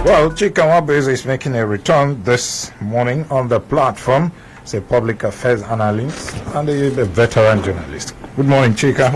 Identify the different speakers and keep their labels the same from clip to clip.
Speaker 1: Well, Chika Wabez is making a return this morning on the platform. He's a public affairs analyst and a veteran journalist. Good morning, Chika.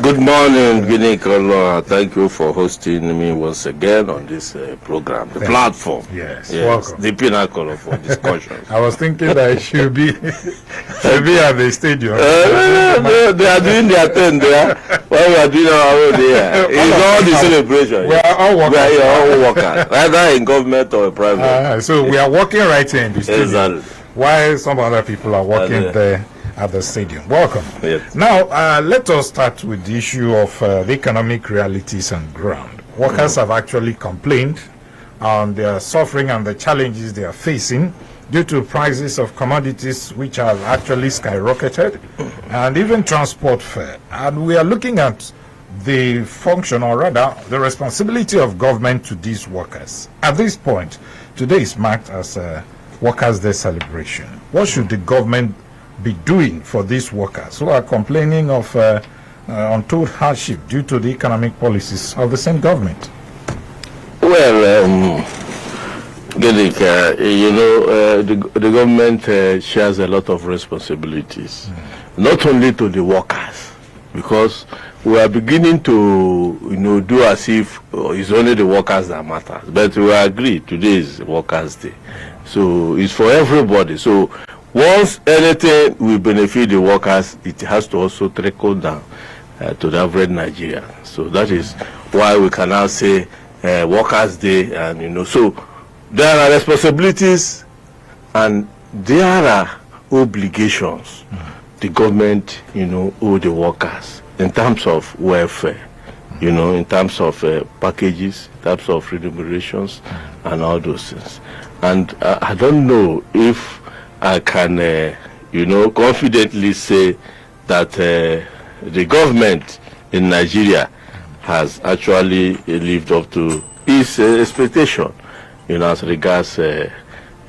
Speaker 2: Good morning, Guinea Color. Thank you for hosting me once again on this program, the platform.
Speaker 1: Yes,
Speaker 2: welcome. The pinnacle of discussion.
Speaker 1: I was thinking that it should be at the stadium.
Speaker 2: No, they are doing their thing there. While we are doing our own there. It's all the celebration.
Speaker 1: We are all workers.
Speaker 2: We are all workers, either in government or private.
Speaker 1: So we are working right here in the stadium.
Speaker 2: Exactly.
Speaker 1: While some other people are working there at the stadium. Welcome.
Speaker 2: Yes.
Speaker 1: Now, let us start with the issue of the economic realities on ground. Workers have actually complained on their suffering and the challenges they are facing due to prices of commodities which have actually skyrocketed and even transport fare. And we are looking at the function, or rather the responsibility of government to these workers. At this point, today is marked as a Workers' Day celebration. What should the government be doing for these workers who are complaining of untold hardship due to the economic policies of the same government?
Speaker 2: Well, the government shares a lot of responsibilities, not only to the workers, because we are beginning to do as if it's only the workers that matter. But we agree today is Workers' Day, so it's for everybody. So once anything will benefit the workers, it has to also trickle down to the average Nigerian. So that is why we can now say Workers' Day, and so there are responsibilities and there are obligations the government owe the workers in terms of welfare, in terms of packages, in terms of remunerations and all those things. And I don't know if I can confidently say that the government in Nigeria has actually lived up to its expectation as regards the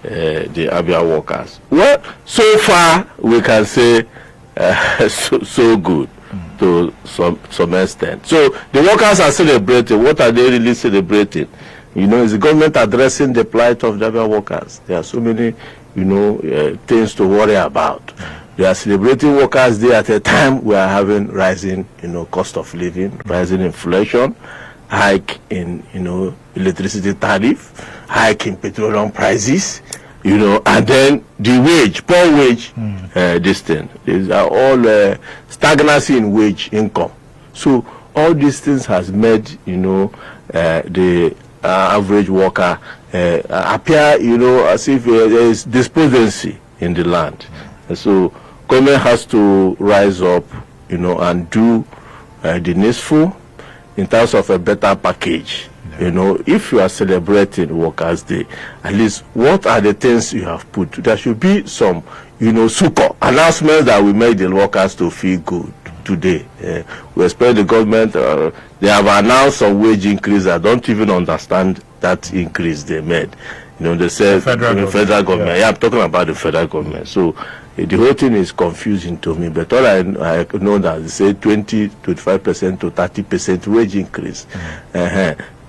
Speaker 2: Abia workers. Well, so far we can say so good to some extent. So the workers are celebrating. What are they really celebrating? Is the government addressing the plight of the Abia workers? There are so many things to worry about. They are celebrating Workers' Day at a time we are having rising cost of living, rising inflation, hike in electricity tariff, hike in petroleum prices, and then the wage, poor wage, this thing. These are all stagnancy in wage income. So all these things has made the average worker appear as if there is despondency in the land. And so government has to rise up and do the needful in terms of a better package. If you are celebrating Workers' Day, at least what are the things you have put? There should be some, succor announcements that will make the workers to feel good today. We expect the government, they have announced some wage increase. I don't even understand that increase they made. They said the federal government. Yeah, I'm talking about the federal government. So the whole thing is confusing to me. But all I know that they say 20, 25% to 30% wage increase.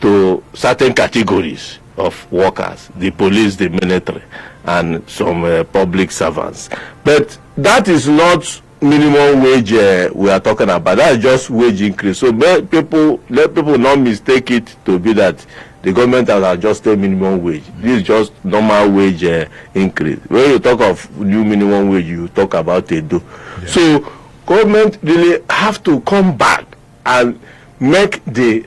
Speaker 2: To certain categories of workers, the police, the military, and some public servants. But that is not minimum wage we are talking about. That is just wage increase. So let people not mistake it to be that the government has adjusted minimum wage. This is just normal wage increase. When you talk of new minimum wage, you talk about a do. Yeah. So government really have to come back and make the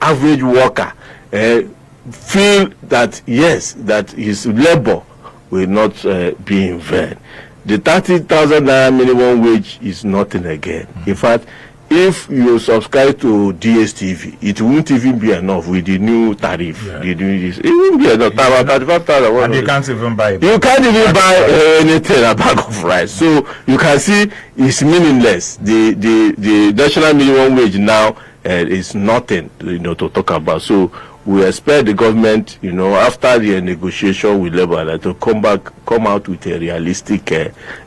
Speaker 2: average worker, feel that yes, that his labor will not be in vain. The 30,000 naira minimum wage is nothing again. In fact, if you subscribe to DSTV, it won't even be enough with the new tariff. Yeah. It won't be enough.
Speaker 1: And you can't even buy it.
Speaker 2: You can't even buy anything, a bag of rice. So you can see it's meaningless. The national minimum wage now is nothing, to talk about. So we expect the government, after the negotiation with labor, to come out with a realistic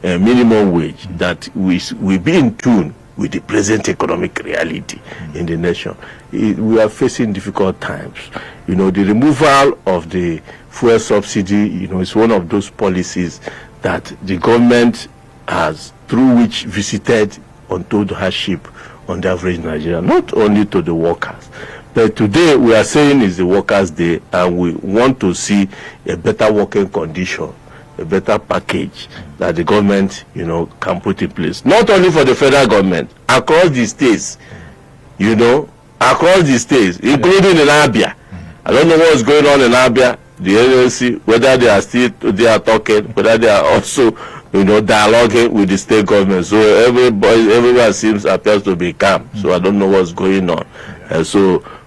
Speaker 2: minimum wage that will be in tune with the present economic reality in the nation. We are facing difficult times. The removal of the fuel subsidy, is one of those policies that the government has, through which visited untold hardship on the average Nigerian, not only to the workers. But today we are saying is the Workers' Day, and we want to see a better working condition, a better package that the government, can put in place. Not only for the federal government, across the states, across the states, including in Abia. I don't know what's going on in Abia, the agency, whether they are talking, whether they are also, dialoguing with the state government. So everyone appears to be calm. So I don't know what's going on.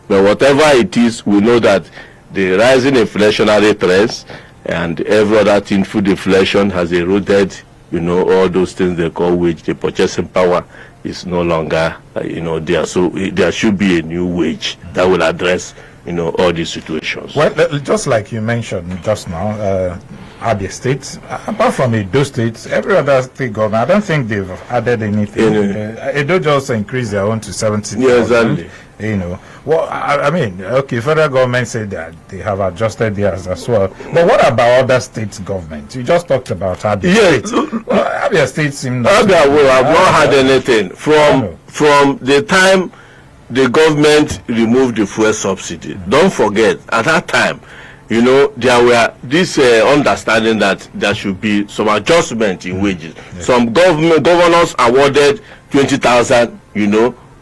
Speaker 2: But whatever it is, we know that the rising inflationary trends and every other thing, food inflation has eroded, all those things they call wage. The purchasing power is no longer, there. So there should be a new wage that will address, all these situations.
Speaker 1: Well, just like you mentioned just now, Abia State, apart from Edo State, every other state government, I don't think they've added anything. Edo just increased their own to 70,000.
Speaker 2: Yeah, exactly.
Speaker 1: Well, I mean, okay, federal government said that they have adjusted theirs as well. But what about other state governments? You just talked about Abia State. Well, Abia State seems
Speaker 2: Abia will have not had anything from the time the government removed the fuel subsidy. Don't forget, at that time, there were this understanding that there should be some adjustment in wages. Some governors awarded 20,000,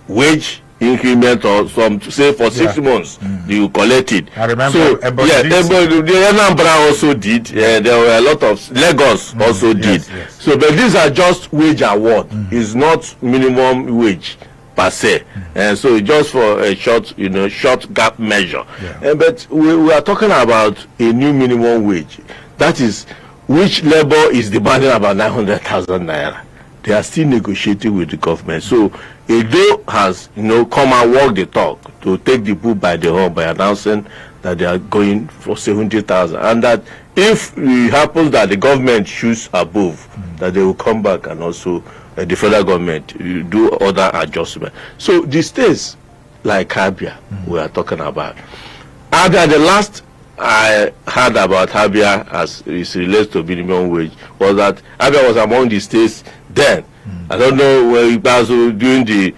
Speaker 2: wage increment, or some, say, for 6 months you collect it.
Speaker 1: I remember.
Speaker 2: So the Anambra also did. There were a lot of Lagos also did.
Speaker 1: Yes.
Speaker 2: So, but these are just wage award. It's not minimum wage per se, and so just for a short gap measure. But we are talking about a new minimum wage, that is, which labor is demanding about 900,000 naira. They are still negotiating with the government. So Edo has come and walk the talk to take the bull by the horn by announcing that they are going for 70,000, and that if it happens that the government shoots above, that they will come back and also the federal government do other adjustments. So the states like Abia we are talking about. Abia, the last I heard about Abia as it relates to minimum wage was that Abia was among the states then. I don't know where it was during the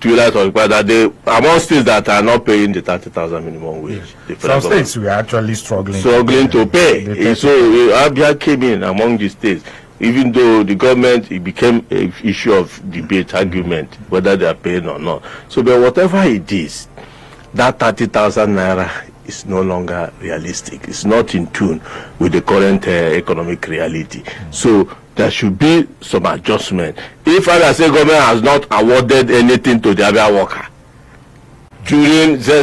Speaker 2: twilight of that they among states that are not paying the 30,000 minimum wage.
Speaker 1: Some states we are actually struggling
Speaker 2: to pay. So Abia came in among the states. Even though the government, it became an issue of debate, argument, whether they are paying or not. So, but whatever it is, that 30,000 naira is no longer realistic. It's not in tune with the current economic reality. So, there should be some adjustment. If Abia State government has not awarded anything to the Abia worker,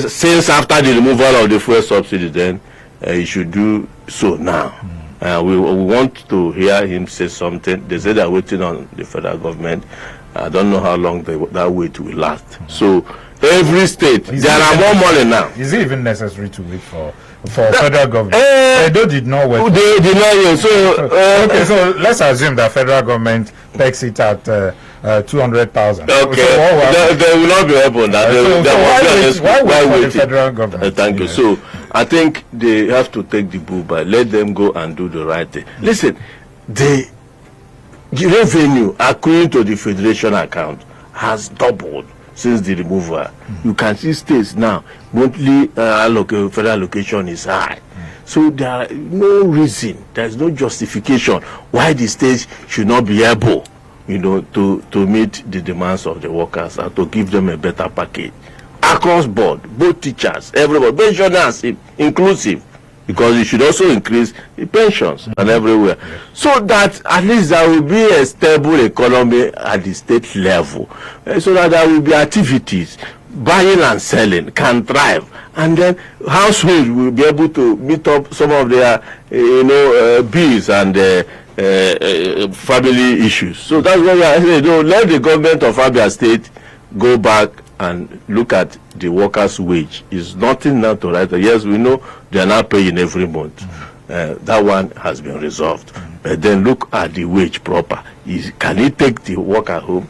Speaker 2: since after the removal of the fuel subsidy, then it should do so now. We want to hear him say something. They say they're waiting on the federal government. I don't know how long that wait will last. So every state, there are more money now.
Speaker 1: Is it even necessary to wait for federal government? Edo did not wait.
Speaker 2: They did not wait. So
Speaker 1: okay, so let's assume that federal government takes it at 200,000.
Speaker 2: Okay, so they will not be able to that.
Speaker 1: Why wait for the federal government?
Speaker 2: Thank you. So I think they have to take the bull by, let them go and do the right thing. Listen, the revenue accruing to the federation account has doubled since the removal. You can see states now, monthly federal allocation is high. So there is no reason, there is no justification why the states should not be able, to meet the demands of the workers and to give them a better package. Across board, both teachers, everybody, pensioners inclusive, because it should also increase the pensions and everywhere, so that at least there will be a stable economy at the state level, so that there will be activities, buying and selling can thrive, and then households will be able to meet up some of their bills and family issues. So that's why we are saying, let the government of Abia State go back and look at the workers' wage. Is nothing now to write. Yes, we know they are not paying every month. That one has been resolved. But then look at the wage proper. Can he take the worker home?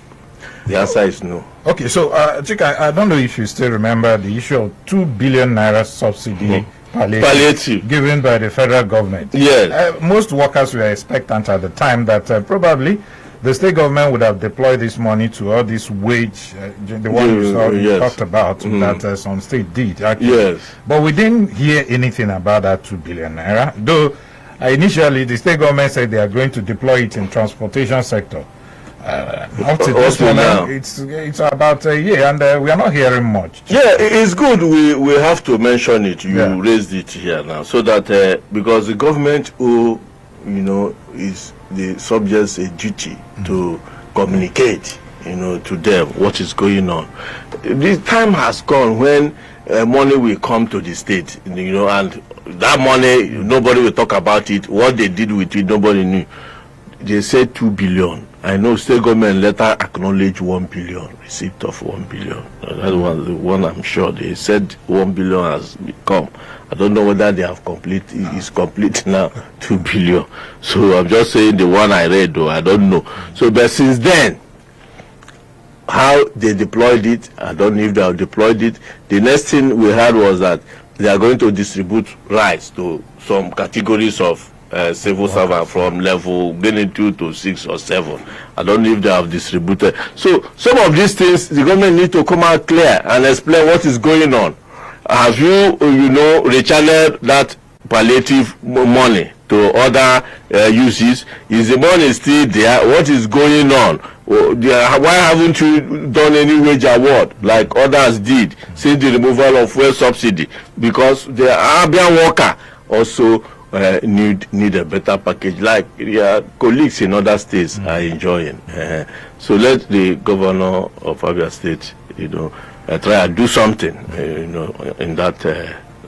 Speaker 2: The answer is no.
Speaker 1: Okay, so Chika, I don't know if you still remember the issue of 2 billion naira subsidy palliative given by the federal government.
Speaker 2: Yes.
Speaker 1: Most workers were expectant at the time that probably the state government would have deployed this money to all this wage, the one you talked about, that some state did. Actually.
Speaker 2: Yes.
Speaker 1: But we didn't hear anything about that 2 billion naira, though initially the state government said they are going to deploy it in transportation sector. Up to this moment, it's about a year, and we are not hearing much.
Speaker 2: Yeah, it's good. We have to mention it. You raised it here now, so that because the government who is the subjects a duty to communicate to them what is going on. The time has gone when money will come to the state, and that money nobody will talk about it. What they did with it, nobody knew. They said 2 billion. I know state government later acknowledged 1 billion, receipt of 1 billion. That was the one I'm sure they said 1 billion has come. I don't know whether they have is complete now, 2 billion. So I'm just saying the one I read, though, I don't know. So, but since then, how they deployed it, I don't know if they have deployed it. The next thing we heard was that they are going to distribute rights to some categories of civil servant from level beginning 2 to 6 or 7. I don't know if they have distributed. So some of these things the government need to come out clear and explain what is going on. Have you rechanneled that palliative money to other uses? Is the money still there? What is going on? Why haven't you done any wage award like others did since the removal of fuel subsidy? Because the Arabian worker also need a better package like your colleagues in other states are enjoying. So let the governor of Abia State try and do something in that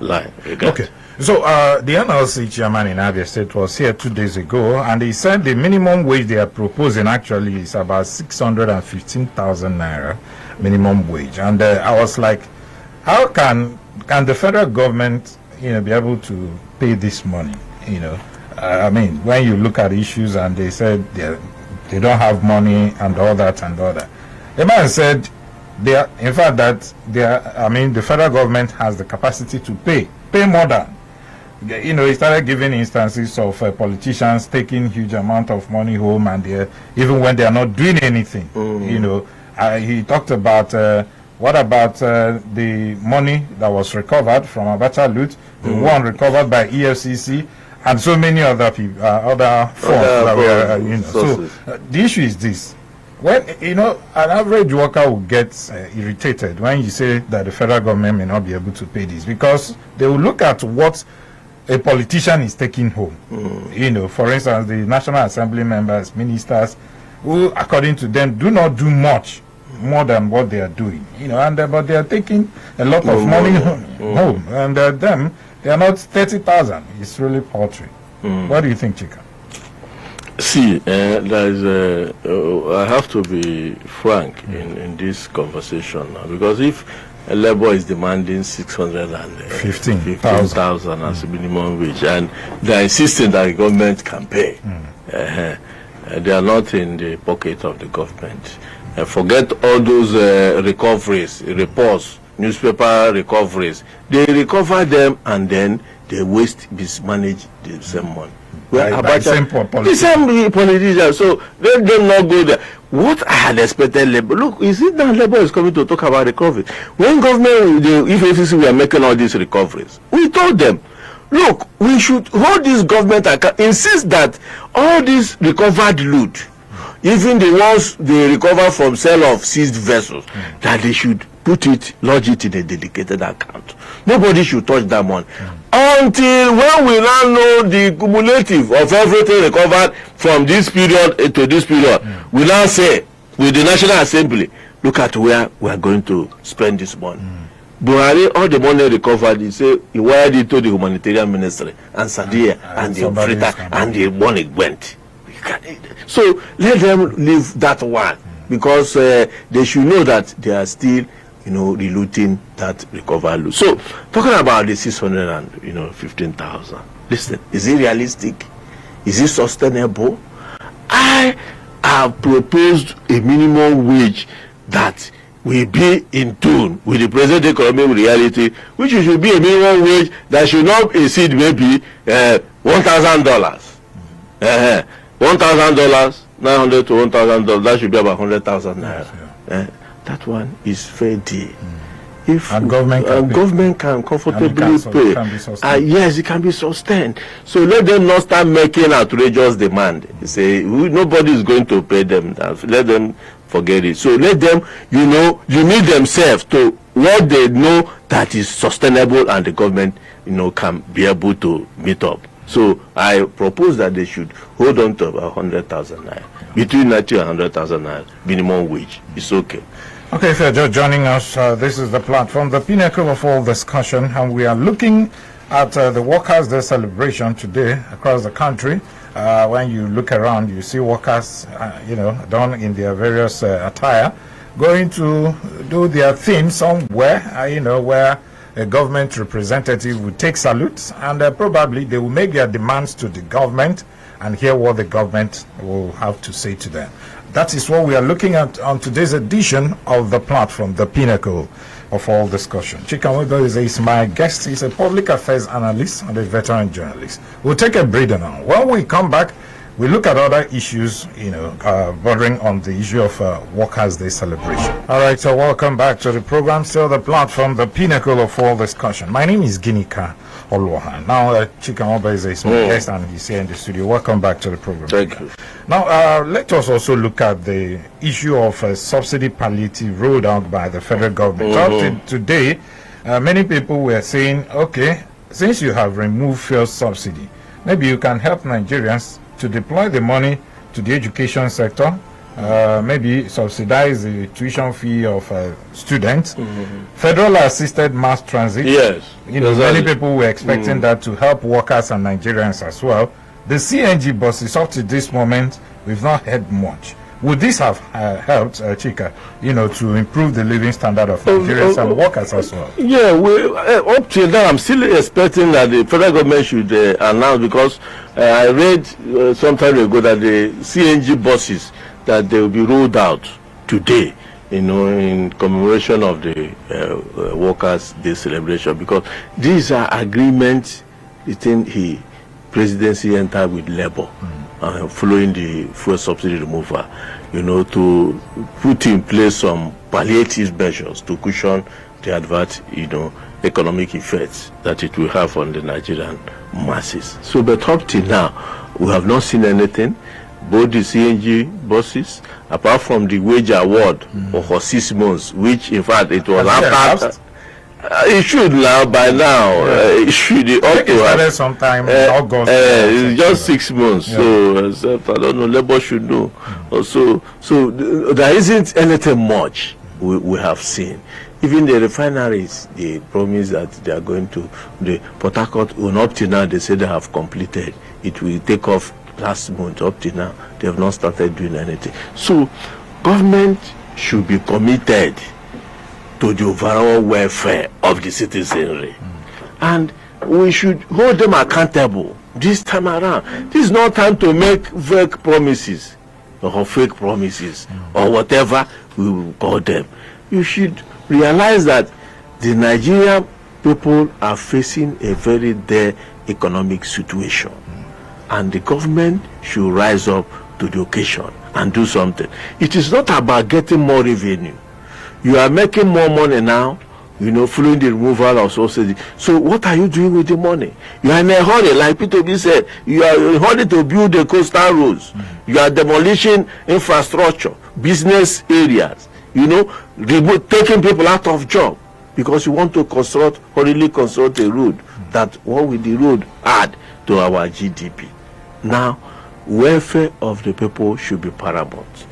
Speaker 2: line.
Speaker 1: Okay, so the NLC chairman in Abia State was here 2 days ago, and he said the minimum wage they are proposing actually is about 615,000 naira minimum wage. And I was like, how can the federal government be able to pay this money? I mean, when you look at issues and they said they don't have money and all that. The man said the federal government has the capacity to pay more than. He started giving instances of politicians taking huge amount of money home, and even when they are not doing anything. He talked about what about the money that was recovered from Abacha loot, the one recovered by EFCC, and so many other people, other forms that were, So the issue is this: when an average worker will get irritated when you say that the federal government may not be able to pay this, because they will look at what a politician is taking home. For instance, the National Assembly members, ministers, who, according to them, do not do much more than what they are doing, but they are taking a lot of money home, and them, they are not 30,000. It's really paltry. What do you think, Chika?
Speaker 2: See, I have to be frank in this conversation now, because if a labor is demanding 615,000 as a minimum wage, and they are insisting that the government can pay, they are not in the pocket of the government. Forget all those recoveries, reports, newspaper recoveries. They recover them and then they mismanage the same money.
Speaker 1: The
Speaker 2: same politicians. So let them not go there. What I had expected Labour. Look, is it that Labour is coming to talk about recovery? When government, if FCC were making all these recoveries, we told them, look, we should hold this government account, insist that all this recovered loot, even the ones they recover from sale of seized vessels, that they should lodge it in a dedicated account. Nobody should touch that money until when we now know the cumulative of everything recovered from this period to this period. We now say with the National Assembly, look at where we are going to spend this money. Buhari, all the money recovered, he say he wired it to the humanitarian ministry and Sadia and the operator, and the money went. So let them leave that one, because they should know that they are still relooting that recovered loot. So talking about the 615,000, listen, is it realistic? Is it sustainable? I have proposed a minimum wage that will be in tune with the present economic reality, which should be a minimum wage that should not exceed maybe $1,000. $1,000, $900 to $1,000. That should be about 100,000 naira. That one is fair deal. If government can comfortably pay, yes, it can be sustained. So let them not start making outrageous demand. Say nobody is going to pay them. Let them forget it. So let them, limit themselves to what they know that is sustainable, and the government, can be able to meet up. So I propose that they should hold on to about 100,000 naira, between 90 and 100,000 naira minimum wage. It's okay.
Speaker 1: Okay, if you're just joining us, this is the platform, the pinnacle of all discussion, and we are looking at the Workers' Day celebration today across the country. When you look around, you see workers, done in their various attire, going to do their thing somewhere, where a government representative will take salutes, and probably they will make their demands to the government and hear what the government will have to say to them. That is what we are looking at on today's edition of the platform, the pinnacle of all discussion. Chikamwebo is my guest. He's a public affairs analyst and a veteran journalist. We'll take a breather now. When we come back, we look at other issues, bordering on the issue of Workers' Day celebration. All right, so welcome back to the program. Still the platform, the pinnacle of all discussion. My name is Ginika Olohan. Now, Chikamwebo is my guest, and he's here in the studio. Welcome back to the program.
Speaker 2: Thank you.
Speaker 1: Now, let us also look at the issue of subsidy palliative rolled out by the federal government. Up to today, many people were saying, okay, since you have removed fuel subsidy, maybe you can help Nigerians to deploy the money to the education sector, maybe subsidize the tuition fee of students, federal assisted mass transit.
Speaker 2: Yes.
Speaker 1: Many people were expecting that to help workers and Nigerians as well. The CNG buses, up to this moment, we've not heard much. Would this have helped, Chika, to improve the living standard of Nigerians and workers as well?
Speaker 2: Yeah, up till now, I'm still expecting that the federal government should announce, because I read some time ago that the CNG buses, that they will be rolled out today, in commemoration of the Workers' Day celebration, because these are agreements between the presidency entered with Labour, following the fuel subsidy removal, to put in place some palliative measures to cushion the adverse, economic effects that it will have on the Nigerian masses. So, but up till now, we have not seen anything. Both the CNG buses, apart from the wage award for 6 months, which in fact it was after. It should now, by now. It should up to
Speaker 1: started sometime in August.
Speaker 2: It's just 6 months, so I don't know. Labour should know. So there isn't anything much we have seen. Even the refineries, they promise that they are going to the Port Harcourt. Up to now, they say they have completed. It will take off last month. Up to now, they have not started doing anything. So, government should be committed to the overall welfare of the citizenry, and we should hold them accountable this time around. This is not time to make vague promises or fake promises or whatever we will call them. You should realize that the Nigerian people are facing a very dire economic situation, and the government should rise up to the occasion and do something. It is not about getting more revenue. You are making more money now, following the removal of subsidy. So what are you doing with the money? You are in a hurry, like P2B said. You are in a hurry to build the coastal roads. You are demolishing infrastructure, business areas, taking people out of job, because you want to hurriedly construct a road. That what will the road add to our GDP? Now, welfare of the people should be paramount,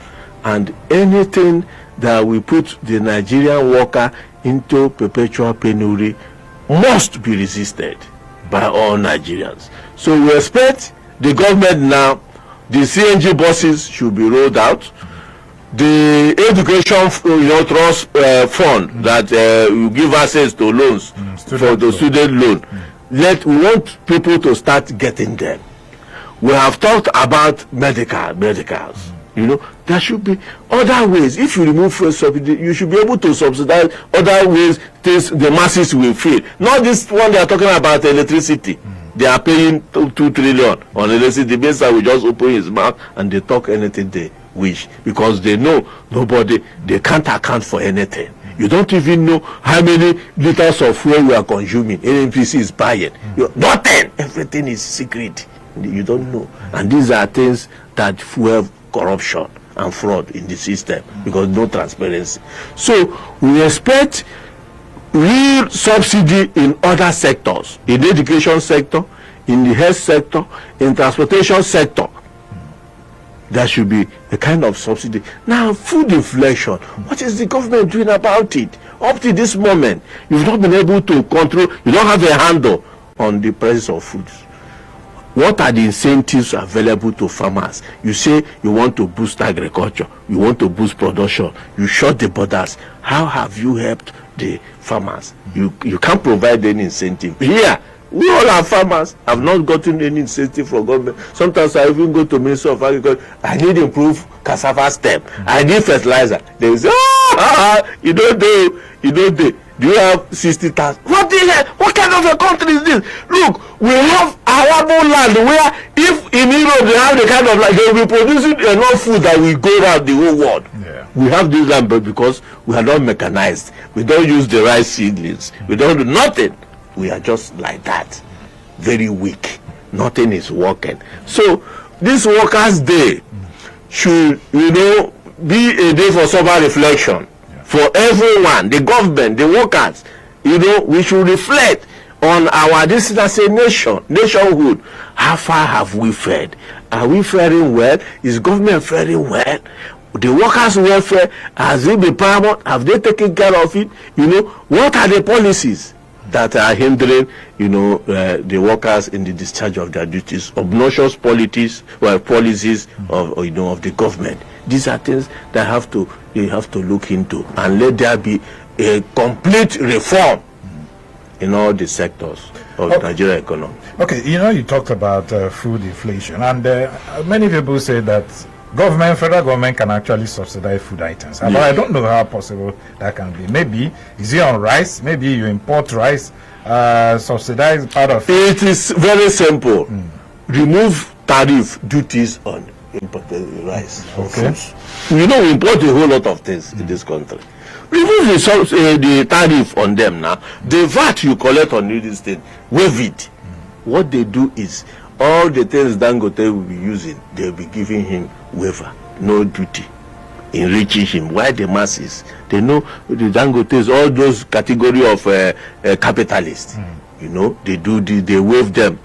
Speaker 2: and anything that we put the Nigerian worker into perpetual penury must be resisted by all Nigerians. So we expect the government now, the CNG buses should be rolled out. The education trust fund that will give access to loans for the student loan. We want people to start getting them. We have talked about medicals. there should be other ways. If you remove fuel subsidy, you should be able to subsidize other ways things the masses will feel. Not this one they are talking about electricity. They are paying 2 trillion on electricity. The minister will just open his mouth and they talk anything they wish, because they know they can't account for anything. You don't even know how many liters of fuel you are consuming. NNPC is buying. Nothing. Everything is secret. You don't know. And these are things that fuel corruption and fraud in the system, because no transparency. So we expect real subsidy in other sectors, in the education sector, in the health sector, in transportation sector. There should be a kind of subsidy. Now, food inflation, what is the government doing about it? Up to this moment, you've not been able to control, you don't have a handle on the price of foods. What are the incentives available to farmers? You say you want to boost agriculture, you want to boost production, you shut the borders. How have you helped the farmers? You can't provide any incentive. Here, we all are farmers, have not gotten any incentive from government. Sometimes I even go to Minister of Agriculture, I need improved cassava stem, I need fertilizer. They say, you don't do. Do you have 60,000? What the hell? What kind of a country is this? Look, we have arable land where if in Europe they have the kind of land, they will be producing enough food that will go around the whole world. Yeah. We have this land, but because we are not mechanized, we don't use the right seedlings, we don't do nothing. We are just like that, very weak. Nothing is working. So this Workers' Day should, be a day for sober reflection. For everyone, the government, the workers, we should reflect on our this as a nationhood. How far have we fared? Are we faring well? Is government faring well? The workers' welfare, has it been paramount? Have they taken care of it? What are the policies that are hindering, the workers in the discharge of their duties? Obnoxious policies of the government. These are things that you have to look into, and let there be a complete reform in all the sectors of Nigerian economy.
Speaker 1: Okay, you talked about food inflation, and many people say that federal government can actually subsidize food items. But I don't know how possible that can be. Maybe, is it on rice? Maybe you import rice, subsidize part of it.
Speaker 2: It is very simple. Remove tariff duties on imported rice.
Speaker 1: Okay.
Speaker 2: We import a whole lot of things in this country. Remove the tariff on them now. The VAT you collect on this thing, waive it. What they do is, all the things Dangote will be using, they'll be giving him waiver, no duty, enriching him. Why the masses? They know the Dangotes, all those category of capitalists. They waive them.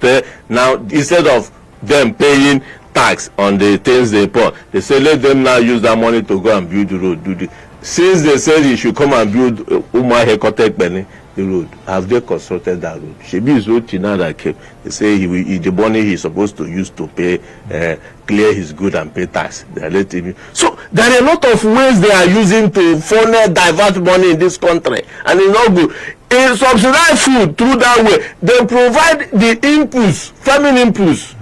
Speaker 2: Now, instead of them paying tax on the things they bought, they say let them now use that money to go and build the road. Since they said he should come and build Umar Hekotek Bene, the road, have they constructed that road? Shebi is road now that came. They say the money he's supposed to use to pay, clear his good and pay tax. They are letting him. So there are a lot of ways they are using to funnel, divert money in this country, and it's not good. In subsidized food through that way, they provide the inputs, farming inputs,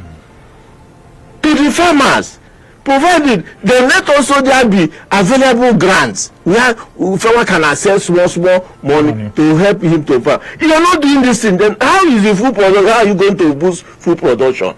Speaker 2: to the farmers. Provided then let also there be available grants where farmer can access small money to help him to farm. If you are not doing this thing, then how is the food production? How are you going to boost food production?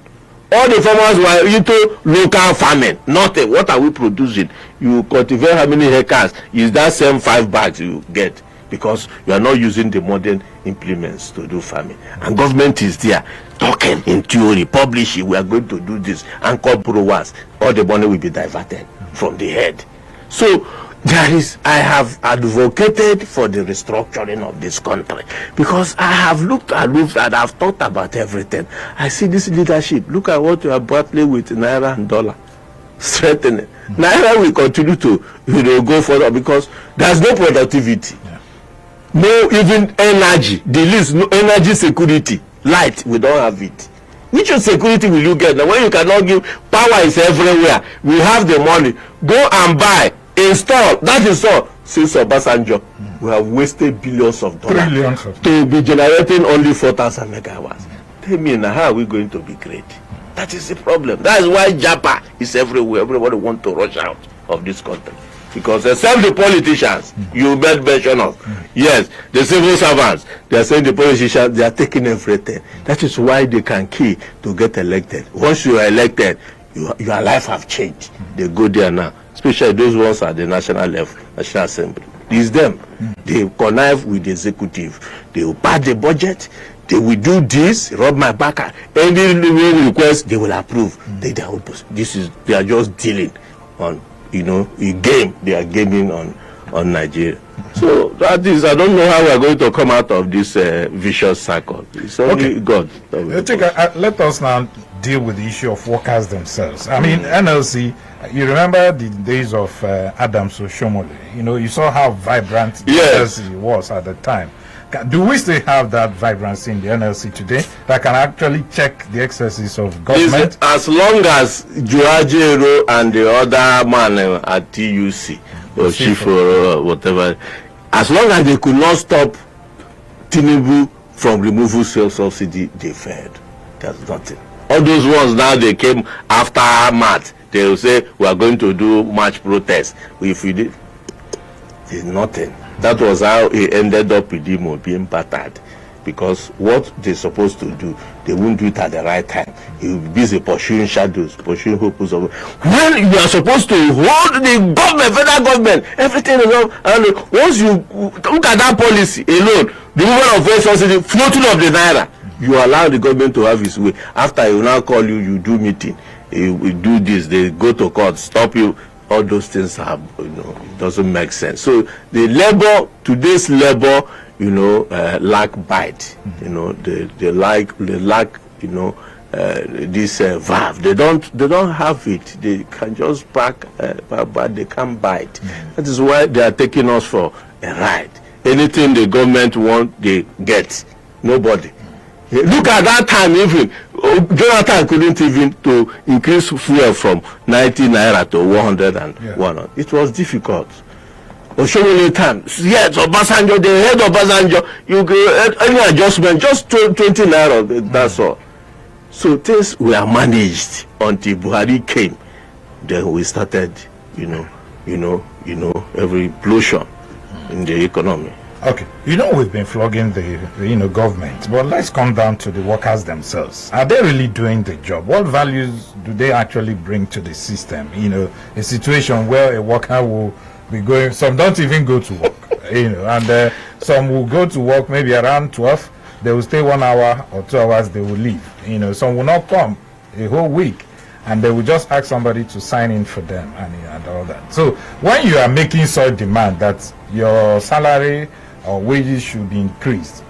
Speaker 2: All the farmers were into local farming. Nothing. What are we producing? You cultivate how many hectares? Is that same 5 bags you get? Because you are not using the modern implements to do farming. And government is there talking in theory, publishing, we are going to do this, and call borrowers. All the money will be diverted from the head. So I have advocated for the restructuring of this country, because I have looked and I've thought about everything. I see this leadership. Look at what you are battling with Naira and dollar. Strengthening. Naira will continue to go further because there's no productivity. No even energy, the least, no energy security, light, we don't have it. Which security will you get? Now when you cannot give, power is everywhere. We have the money. Go and buy, install, that is all. Since Obasanjo, we have wasted billions of dollars to be generating only 4,000 megawatts. Tell me now, how are we going to be great? That is the problem. That is why Japa is everywhere. Everybody wants to rush out of this country. Because except the politicians, you made mention of, yes, the civil servants, they are saying the politicians, they are taking everything. That is why they can key to get elected. Once you are elected, your life have changed. They go there now, especially those ones at the national level, National Assembly. It's them. They connive with the executive. They will pass the budget. They will do this, rub my back. Any request, they will approve. They are just dealing on, a game. They are gaming on Nigeria. So that is, I don't know how we are going to come out of this vicious cycle. It's only God.
Speaker 1: Let us now deal with the issue of workers themselves. I mean, NLC, you remember the days of Adams Oshomole. You saw how vibrant the NLC was at the time. Do we still have that vibrancy in the NLC today that can actually check the excesses of government?
Speaker 2: As long as Juajero and the other man at TUC or chief or whatever, as long as they could not stop Tinubu from removing sales subsidy, they failed. There's nothing. All those ones now, they came after March. They will say, we are going to do March protest. If we did, there's nothing. That was how he ended up with him being battered. Because what they're supposed to do, they won't do it at the right time. He will be busy pursuing shadows, pursuing hopes of. When you are supposed to hold the government, federal government, everything along, and once you look at that policy alone, the movement of fuel subsidy, floating of the naira, you allow the government to have his way. After he will now call you, you do meeting, he will do this, they go to court, stop you. All those things have, it doesn't make sense. So the labor, today's labor, lack bite. They lack, this valve. They don't have it. They can just pack, but they can't bite. That is why they are taking us for a ride. Anything the government want, they get. Nobody. Look at that time, even Jonathan couldn't even to increase fuel from 90 naira to 101. It was difficult. Oshomole time, yes, Obasanjo, the head of Obasanjo, you get any adjustment, just 20 naira, that's all. So things were managed until Buhari came. Then we started, every implosion in the economy.
Speaker 1: Okay, we've been flogging the government, but let's come down to the workers themselves. Are they really doing the job? What values do they actually bring to the system? A situation where a worker will be going, some don't even go to work, and some will go to work maybe around 12, they will stay 1 hour or 2 hours, they will leave. Some will not come a whole week, and they will just ask somebody to sign in for them and all that. So when you are making such demand that your salary or wages should be increased,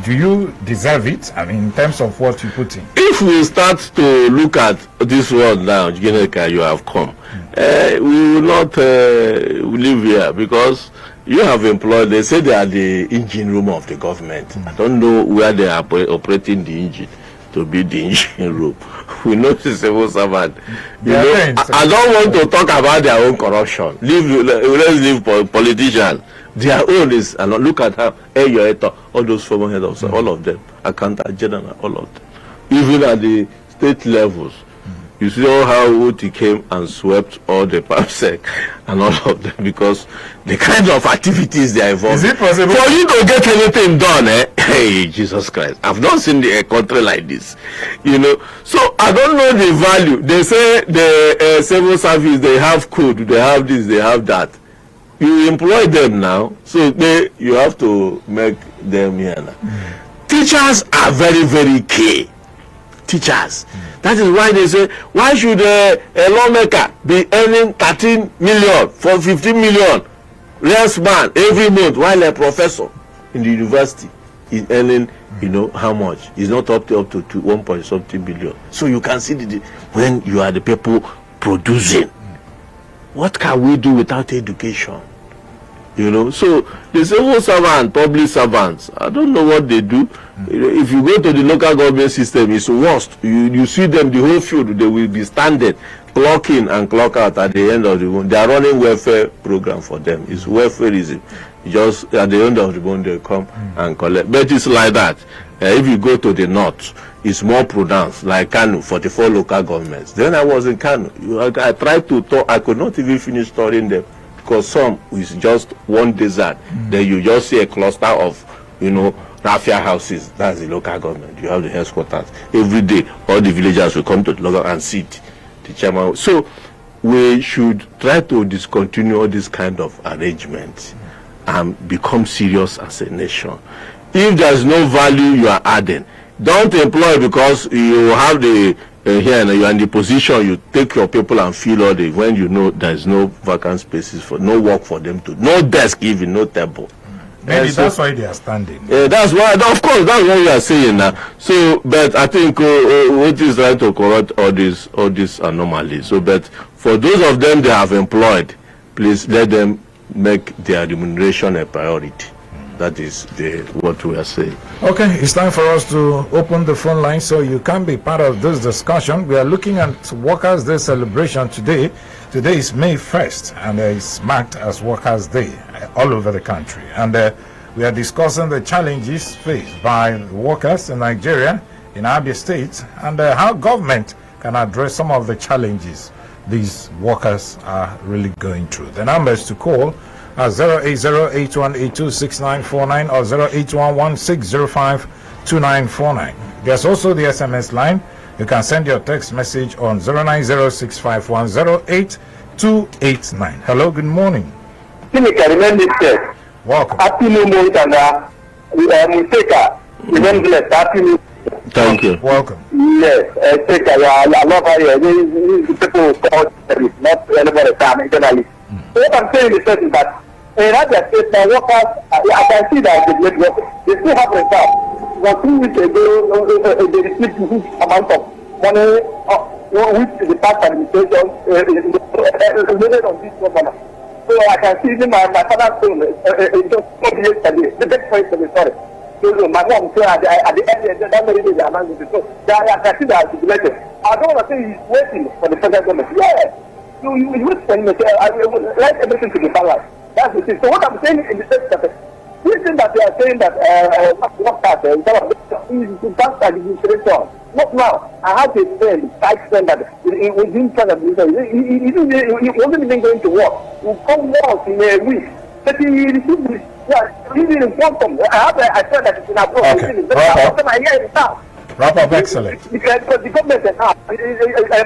Speaker 1: do you deserve it? I mean, in terms of what you put in.
Speaker 2: If we start to look at this world now, Geneka, you have come, we will not live here because you have employed, they say they are the engine room of the government. I don't know where they are operating the engine to be the engine room. We know the civil servant. I don't want to talk about their own corruption. Let's leave politicians. Their own is, and look at how all those former head of all of them, accountant general, all of them, even at the state levels. You see how Uti came and swept all the PAPSEC and all of them because the kind of activities they are involved.
Speaker 1: Is it possible
Speaker 2: for you to get anything done? Hey, Jesus Christ! I've not seen a country like this. So I don't know the value. They say the civil service, they have code, they have this, they have that. You employ them now, so you have to make them here now. Teachers are very, very key. Teachers. That is why they say, why should a lawmaker be earning 13 million for 15 million less man every month, while a professor in the university is earning, how much? It's not up to 1 point something billion. So you can see when you are the people producing. What can we do without education? So the civil servant, public servants, I don't know what they do. If you go to the local government system, it's worst. You see them, the whole field, they will be standing clock in and clock out at the end of the month. They are running welfare program for them. It's welfareism. Just at the end of the month they come and collect. But it's like that. If you go to the north, it's more pronounced, like Kano, 44 local governments. Then I was in Kano. I tried to talk, I could not even finish studying them because some is just one desert. Then you just see a cluster of, raffia houses. That's the local government. You have the headquarters. Every day, all the villagers will come to the local and sit the chairman. So we should try to discontinue all this kind of arrangements and become serious as a nation. If there's no value you are adding, don't employ because you have the here and you are in the position, you take your people and fill all the, when you know there's no vacant spaces, for no work for them to, no desk even, no table.
Speaker 1: Maybe that's why they are standing.
Speaker 2: That's why, of course, that's what we are saying now. So, but I think what is trying to correct all these anomalies. So, but for those of them they have employed, please let them make their remuneration a priority. That is what we are saying.
Speaker 1: Okay, it's time for us to open the phone line so you can be part of this discussion. We are looking at Workers' Day celebration today. Today is May 1st and it's marked as Workers' Day all over the country. And we are discussing the challenges faced by workers in Nigeria, in Abia State, and how government can address some of the challenges these workers are really going through. The numbers to call are 08081826949 or 08116052949. There's also the SMS line. You can send your text message on 09065108289. Hello, good morning. Welcome.
Speaker 3: Happy New Month and Happy New.
Speaker 2: Thank you.
Speaker 1: Welcome.
Speaker 3: Yes, I love how people call it, not anybody time journalist. So what I'm saying is that in other states, my workers, I can see that they still have reserve. 2 weeks ago, they received a huge amount of money, which the past administration made on this governor. So I can see even my father's son, just 4 years yesterday, the best point of the story. So my mom said at the end of the day, they announced it. So I can see that articulated. I don't want to say he's waiting for the federal government. Yeah. So you wait for him. I would like everything to be balanced. That's the thing. So what I'm saying in the sense that this thing that they are saying that that's administration. Not now. I have a friend, tight friend that within administration, he wasn't even going to work. He will come once in a week. But he received this. Yeah, he didn't inform them. I have a friend that is in abroad.
Speaker 1: Okay. Wrap up, excellent.
Speaker 3: Because the government is now,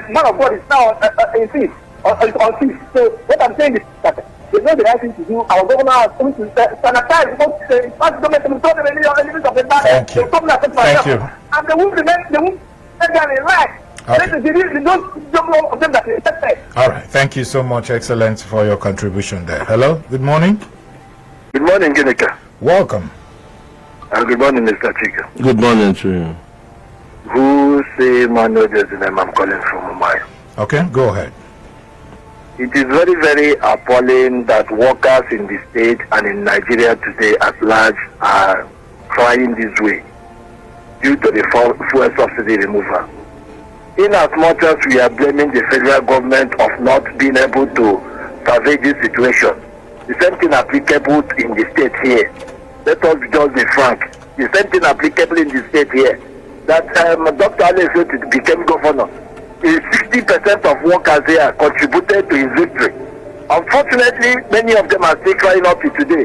Speaker 3: man of God is now in fees, on fees. So what I'm saying is that it's not the right thing to do. Our governor has come to sanitize because the government will tell them a little of the back.
Speaker 1: Thank you. Thank you.
Speaker 3: And they won't remain, they won't make them in line.
Speaker 1: Okay.
Speaker 3: They don't know of them that they accept.
Speaker 1: All right. Thank you so much, Excellent, for your contribution there. Hello. Good morning.
Speaker 3: Good morning, Ginika.
Speaker 1: Welcome.
Speaker 3: And good morning, Mr. Chika.
Speaker 2: Good morning to you.
Speaker 3: Who say Manuel Jesunem? I'm calling from Mumbai.
Speaker 1: Okay, go ahead.
Speaker 3: It is very, very appalling that workers in the state and in Nigeria today at large are crying this way due to the fuel subsidy removal. In as much as we are blaming the federal government of not being able to survey this situation, the same thing applicable in the state here. Let us just be frank. The same thing applicable in the state here. That Dr. Alex became governor. 60% of workers here contributed to his victory. Unfortunately, many of them are still crying up to today.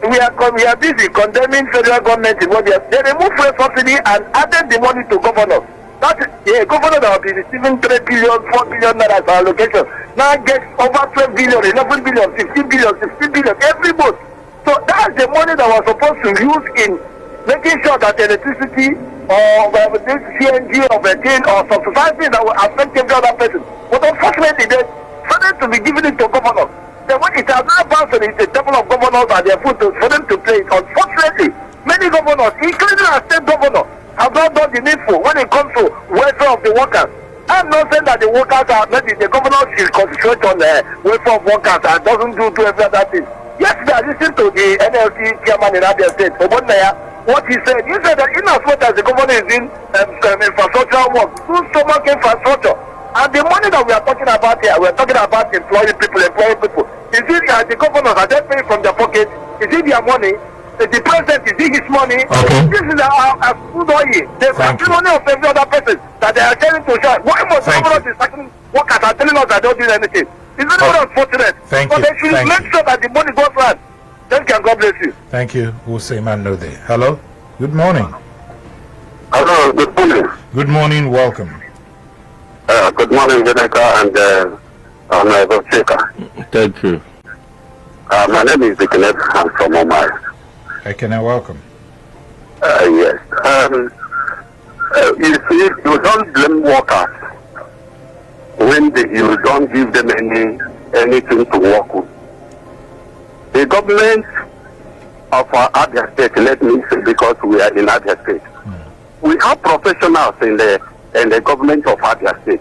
Speaker 3: We are busy condemning federal government in what they removed fuel subsidy and added the money to governors. That a governor that will be receiving 3 billion, 4 billion naira for allocation now gets over 12 billion, 11 billion, 15 billion, 16 billion every month. So that's the money that was supposed to use in making sure that electricity or this CNG or benzene or subsidizing that will affect every other person. But unfortunately, they started to be giving it to governors. Then when it has not bounced on the table of governors and their foot for them to play it, unfortunately, many governors, including our state governor, have not done the needful when it comes to welfare of the workers. I'm not saying that the workers are, maybe the governor should concentrate on the welfare of workers and doesn't do every other thing. Yesterday, I listened to the NLC chairman in Abia State, what he said that in as much as the governor is in infrastructural work, do so much infrastructure. And the money that we are talking about here, we are talking about employing people. Is it the governors are just paying from their pocket? Is it their money? The president, is it his money?
Speaker 1: Okay.
Speaker 3: This is a food oil. The money of every other person that they are telling to share. Why must the governors be sacking workers and telling us that they don't do anything? It's very unfortunate.
Speaker 1: Thank
Speaker 3: but
Speaker 1: you.
Speaker 3: They should make sure that the money goes round. Thank you and God bless you.
Speaker 1: Thank you, Hussein Node. Hello. Good morning.
Speaker 4: Hello, good morning.
Speaker 1: Good morning. Welcome.
Speaker 4: Good morning, Jeneka and Honorable Chika.
Speaker 2: Thank you.
Speaker 4: My name is Dickinette. I'm from Omar.
Speaker 1: Can I welcome?
Speaker 4: Yes. You see, you don't blame workers when you don't give them anything to work with. The government of our Abia State, let me say, because we are in Abia State, we have professionals in the government of Abia State.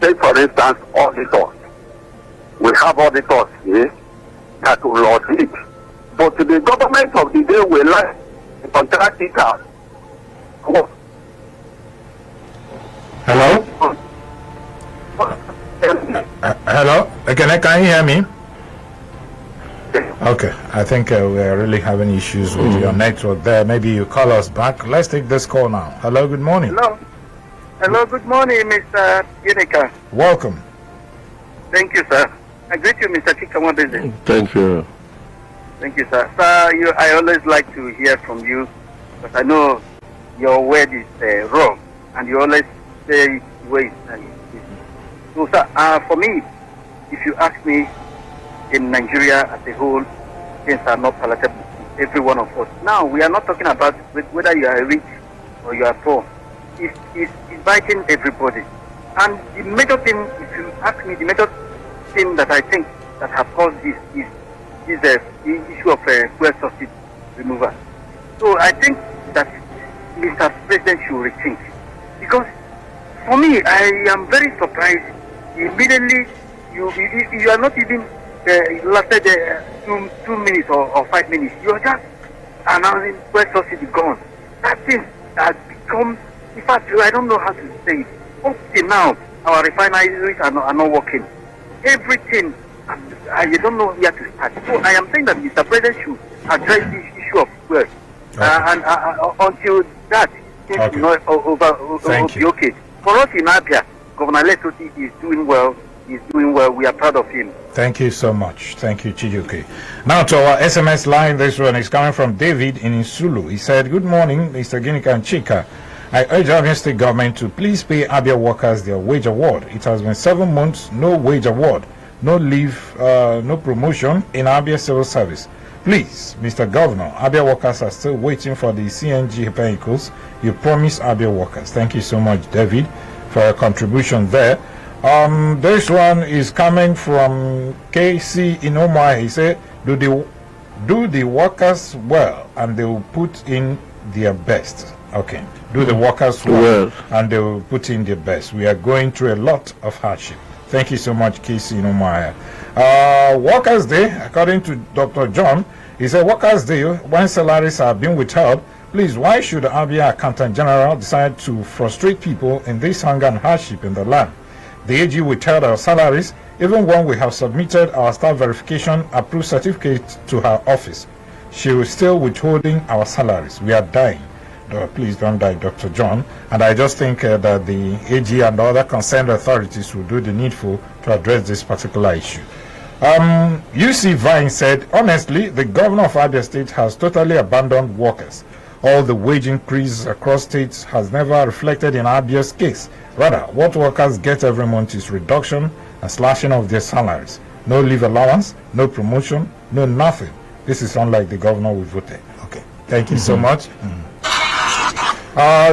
Speaker 4: Take, for instance, auditors. We have auditors here that will audit. But the government of the day will like to contract it out.
Speaker 1: Hello? Hello? Can you hear me? Okay, I think we are really having issues with your network there. Maybe you call us back. Let's take this call now. Hello, good morning.
Speaker 3: Hello, good morning, Mr. Yenika.
Speaker 1: Welcome.
Speaker 3: Thank you, sir. I greet you, Mr. Chikamwabeze.
Speaker 2: Thank you.
Speaker 3: Thank you, sir. Sir, I always like to hear from you, because I know your word is raw, and you always say wait. So, sir, for me, if you ask me, in Nigeria as a whole, things are not palatable to every one of us. Now, we are not talking about whether you are rich or you are poor. It's biting everybody. And the major thing, if you ask me, the major thing that I think that have caused this is the issue of fuel subsidy removal. So I think that Mr. President should rethink. Because for me, I am very surprised. Immediately, you are not even lasted 2 minutes or 5 minutes. You are just announcing fuel subsidy gone. That thing has become, in fact, I don't know how to say it. Up till now, our refineries are not working. Everything, I don't know where to start. So I am saying that Mr. President should address this issue of fuel. And until that, things will not be okay. For us in Abia, Governor Lesoti is doing well. He's doing well. We are proud of him.
Speaker 1: Thank you so much. Thank you, Chijuke. Now to our SMS line. This one is coming from David in Isulu. He said, good morning, Mr. Ginika and Chika. I urge Abia State government to please pay Abia workers their wage award. It has been 7 months, no wage award, no leave, no promotion in Abia civil service. Please, Mr. Governor, Abia workers are still waiting for the CNG vehicles you promised Abia workers. Thank you so much, David, for your contribution there. This one is coming from KC in Omar. He said, do the workers well and they will put in their best. Okay. Do the workers well and they will put in their best. We are going through a lot of hardship. Thank you so much, KC in Omar. Workers' Day, according to Dr. John, he said, Workers' Day, when salaries are being withheld, please, why should Abia Accountant General decide to frustrate people in this hunger and hardship in the land? The AG withheld our salaries even when we have submitted our staff verification approved certificate to her office. She is still withholding our salaries. We are dying. Please don't die, Dr. John. And I just think that the AG and other concerned authorities will do the needful to address this particular issue. UC Vine said, honestly, the governor of Abia State has totally abandoned workers. All the wage increase across states has never reflected in Abia's case. Rather, what workers get every month is reduction and slashing of their salaries. No leave allowance, no promotion, no nothing. This is unlike the governor we voted. Okay, thank you so much.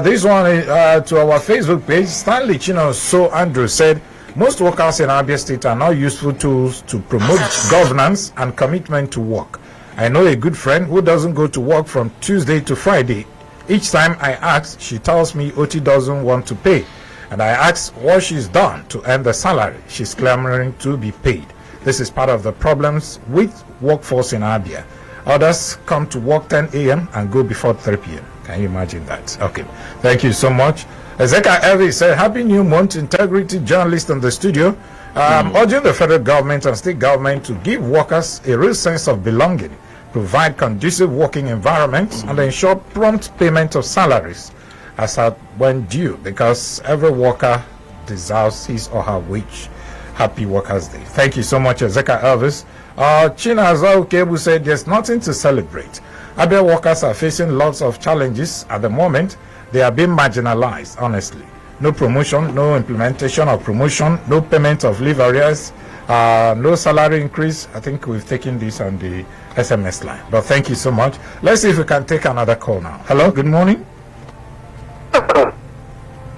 Speaker 1: This one is to our Facebook page. Stanley Chino So Andrew said, most workers in Abia State are not useful tools to promote governance and commitment to work. I know a good friend who doesn't go to work from Tuesday to Friday. Each time I ask, she tells me OT doesn't want to pay. And I ask what she's done to earn the salary. She's clamoring to be paid. This is part of the problems with workforce in Abia. Others come to work 10 a.m. and go before 3 p.m. Can you imagine that? Okay. Thank you so much. Ezeka Elvis said, Happy New Month, integrity journalist in the studio. Urging the federal government and state government to give workers a real sense of belonging, provide conducive working environments, and ensure prompt payment of salaries as at when due, because every worker deserves his or her wage. Happy Workers' Day. Thank you so much, Ezeka Elvis. Chinaza Ukebu said, there's nothing to celebrate. Abia workers are facing lots of challenges at the moment. They are being marginalized, honestly. No promotion, no implementation of promotion, no payment of leave arrears, no salary increase. I think we've taken this on the SMS line. But thank you so much. Let's see if we can take another call now. Hello, good morning.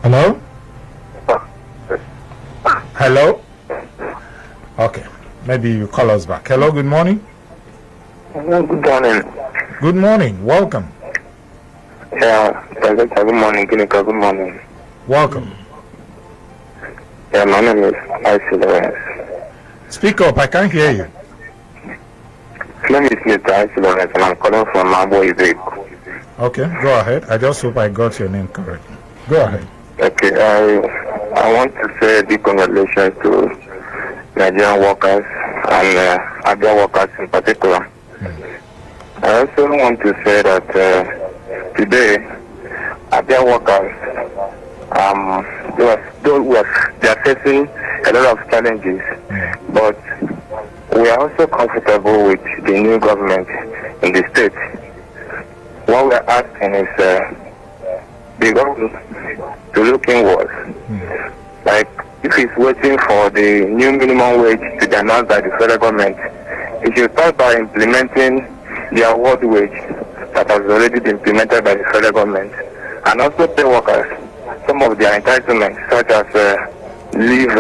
Speaker 1: Hello? Hello? Okay, maybe you call us back. Hello, good morning.
Speaker 3: Good morning.
Speaker 1: Good morning, welcome.
Speaker 3: Yeah, good morning, Good morning.
Speaker 1: Welcome.
Speaker 3: Yeah, my name is Icy Lawrence.
Speaker 1: Speak up, I can't hear you.
Speaker 3: My name is Mr. Icy Lawrence, and I'm calling from Mambo Ibek.
Speaker 1: Okay, go ahead. I just hope I got your name correctly. Go ahead.
Speaker 3: Okay, I want to say big congratulations to Nigerian workers and Abia workers in particular. I also want to say that today, Abia workers, they are facing a lot of challenges, but we are also comfortable with the new government in the state. What we are asking is the government to look inwards. Like, if it's waiting for the new minimum wage to be announced by the federal government, it should start by implementing the award wage that has already been implemented by the federal government, and also pay workers some of their entitlements, such as leave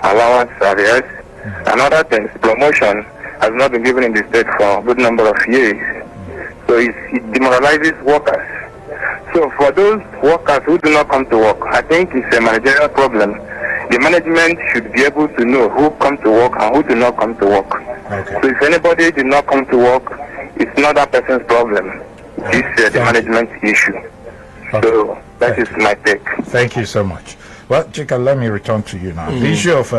Speaker 3: allowance arrears and other things. Promotion has not been given in the state for a good number of years, so it demoralizes workers. So for those workers who do not come to work, I think it's a managerial problem. The management should be able to know who come to work and who do not come to work.
Speaker 1: Okay.
Speaker 3: So if anybody did not come to work, it's not that person's problem. It's the management issue.
Speaker 1: Okay.
Speaker 3: So that is my take.
Speaker 1: Thank you so much. Well, Chika, let me return to you now. The issue of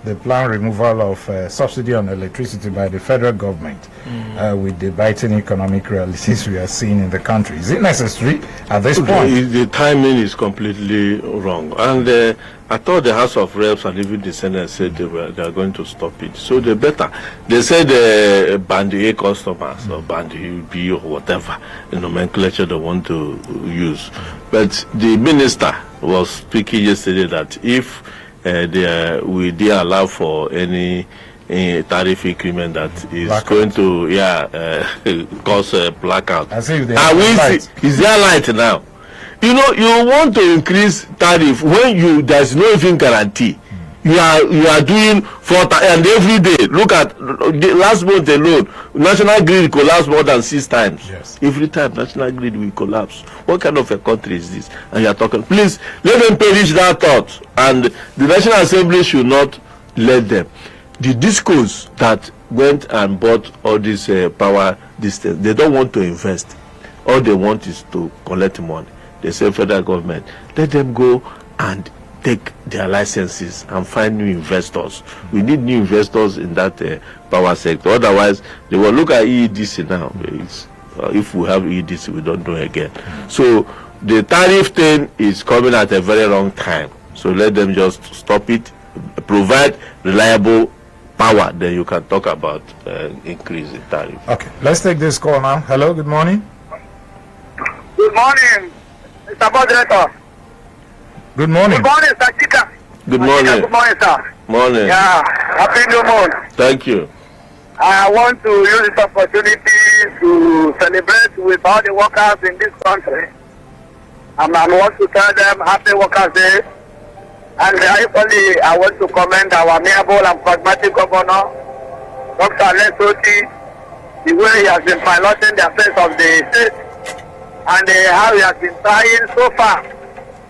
Speaker 1: the planned removal of subsidy on electricity by the federal government with the biting economic realities we are seeing in the country. Is it necessary at this point?
Speaker 2: The timing is completely wrong. And I thought the House of Reps and even the Senate said they are going to stop it. So they better. They said band A customers or band B or whatever the nomenclature they want to use. But the minister was speaking yesterday that if we did allow for any tariff increment that is
Speaker 1: blackout.
Speaker 2: going to cause a blackout.
Speaker 1: As if they are
Speaker 2: Is there light now? You know, you want to increase tariff when there's no even guarantee. You are doing and every day. Look at the last month alone, National Grid collapsed more than 6 times.
Speaker 1: Yes.
Speaker 2: Every time National Grid will collapse. What kind of a country is this? And you are talking, please let them perish that thought. And the National Assembly should not let them. The discos that went and bought all this power distance, they don't want to invest. All they want is to collect money. They say federal government, let them go and take their licenses and find new investors. We need new investors in that power sector. Otherwise, they will look at EEDC now. If we have EEDC, we don't do it again. So the tariff thing is coming at a very wrong time. So let them just stop it, provide reliable power, then you can talk about increase in tariff.
Speaker 1: Okay, let's take this call now. Hello, good morning.
Speaker 3: Good morning, Mr. Moderator.
Speaker 1: Good morning.
Speaker 3: Good morning, Sir Chika.
Speaker 2: Good morning.
Speaker 3: Good morning, sir.
Speaker 2: Morning.
Speaker 3: Yeah, happy new month.
Speaker 2: Thank you.
Speaker 3: I want to use this opportunity to celebrate with all the workers in this country. And I want to tell them Happy Workers' Day. And equally, I want to commend our amiable and pragmatic governor, Dr. Lesoti, the way he has been piloting the affairs of the state and how he has been trying so far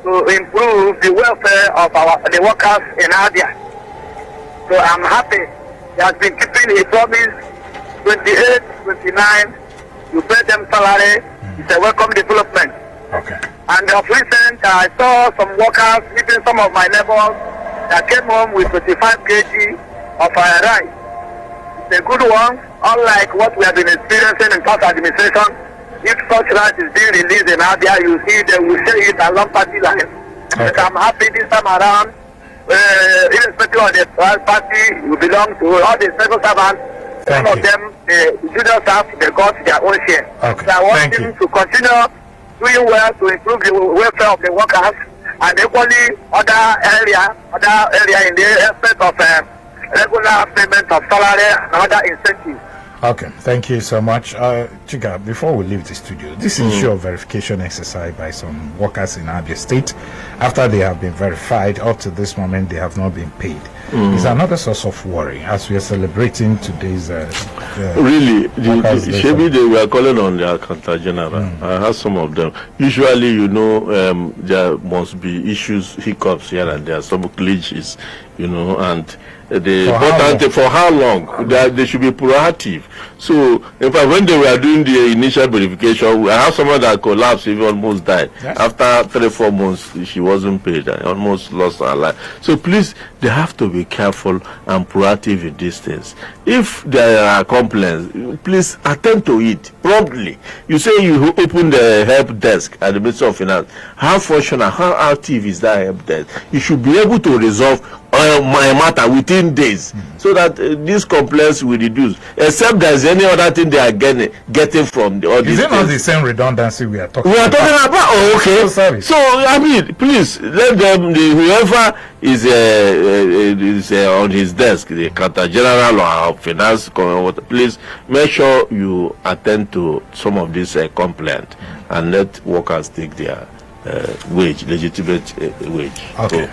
Speaker 3: to improve the welfare of the workers in Abia. So I'm happy he has been keeping his promise. 28, 29, you pay them salary, It's a welcome development.
Speaker 1: Okay.
Speaker 3: And of recent, I saw some workers, even some of my neighbors, that came home with 25 kg of rice. It's a good one, unlike what we have been experiencing in past administration. If such rice is being released in Abia, you see they will share it along party lines.
Speaker 1: Okay.
Speaker 3: But I'm happy this time around, irrespective of the party you belong to, all the civil servants, some of them, the junior staff, they got their own share.
Speaker 1: Okay.
Speaker 3: So I want them to continue doing well to improve the welfare of the workers, and equally other area in the aspect of regular payment of salary and other incentives.
Speaker 1: Okay, thank you so much. Chika, before we leave the studio, this issue of verification exercise by some workers in Abia State, after they have been verified, up to this moment, they have not been paid. Is another source of worry as we are celebrating today's.
Speaker 2: Really, maybe they were calling on the accountant general. I have some of them. Usually, there must be issues, hiccups here and there, some glitches, and for how long? They should be proactive. So, in fact, when they were doing the initial verification, I have someone that collapsed, even almost died.
Speaker 1: Yes.
Speaker 2: After 3-4 months, she wasn't paid. I almost lost her life. So, please, they have to be careful and proactive in these things. If there are complaints, please attend to it promptly. You say you open the help desk at the Ministry of Finance. How functional, how active is that help desk? You should be able to resolve my matter within days, so that these complaints will reduce. Except there's any other thing they are getting from the audience.
Speaker 1: Is it not the same redundancy we are talking about?
Speaker 2: We are talking about. Oh, okay.
Speaker 1: Sorry.
Speaker 2: So I mean, please let them. Whoever is on his desk, the accountant general or finance, please make sure you attend to some of these complaints and let workers take their legitimate wage.
Speaker 1: Okay.
Speaker 2: So,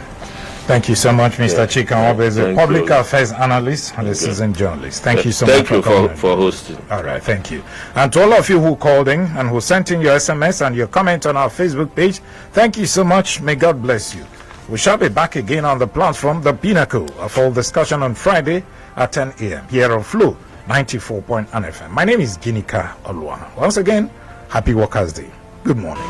Speaker 1: thank you so much, Mr. Chika Nwabe, is a
Speaker 2: Thank
Speaker 1: public
Speaker 2: you.
Speaker 1: affairs analyst and a seasoned journalist. Thank you so much
Speaker 2: Thank you
Speaker 1: coming.
Speaker 2: for hosting.
Speaker 1: All right, thank you. And to all of you who called in and who sent in your SMS and your comment on our Facebook page, thank you so much. May God bless you. We shall be back again on the platform, the pinnacle of all discussion on Friday at 10 a.m. here on Flo 94.1 FM. My name is Ginika Oluwana. Once again, happy Workers' Day. Good morning.